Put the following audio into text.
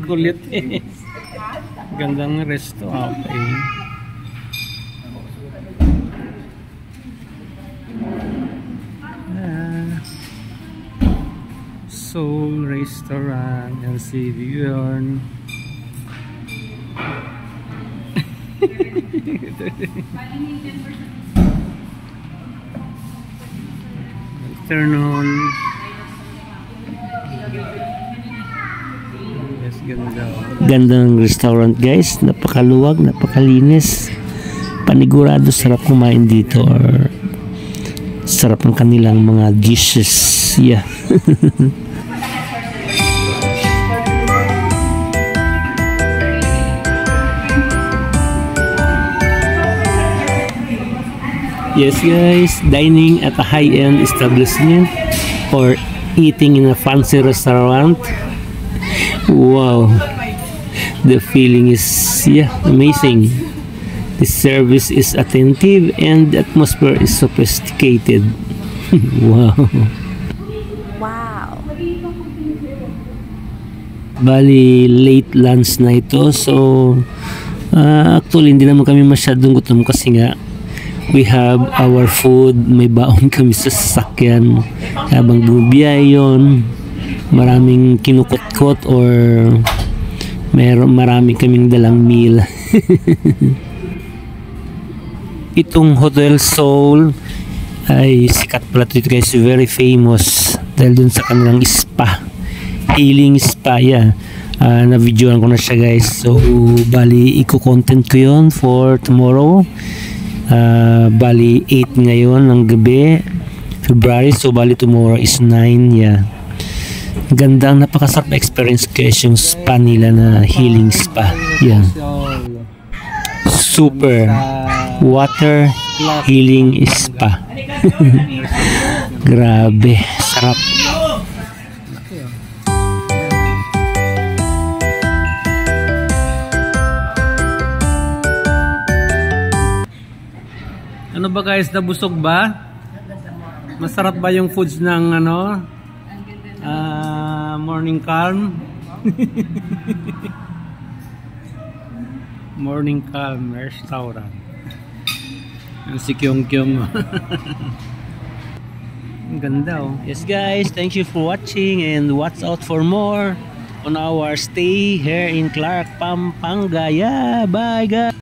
Kulit eh. Gandang resto. Okay. Soul Restaurant LCV yun. Afternoon. Yes, ganda. Gandang restaurant guys, napakaluwag, napakalinis. Panigurado sarap kumain dito or sarap ng kanilang mga dishes. Yeah. Yes guys, dining at a high-end establishment or eating in a fancy restaurant. Wow, the feeling is amazing. The service is attentive and the atmosphere is sophisticated. Wow. Wow. Bali, late lunch na ito. So, actually, hindi naman kami masyadong gutom kasi nga we have our food, may baon kami sa sasakyan habang bumibiyay yun, maraming kinukot-kot or marami kaming dalang meal. Itong Hotel Soul ay sikat pala ito guys, very famous dahil dun sa kanilang spa, healing spa. Na-videoan ko na siya guys, so bali i-content ko yun for tomorrow. Bali 8 ngayon ng gabi, February, so bali tomorrow is 9. Gandang, napakasarap experience guys yung spa nila na healing spa. Super water healing spa. Grabe, sarap. Ano ba guys, nabusog ba? Masarap ba yung foods ng Morning Calm? Morning Calm Restaurant. Ang si Kyung-Kyung. Ang ganda oh. Yes guys, thank you for watching and watch out for more on our stay here in Clark, Pampanga. Bye guys!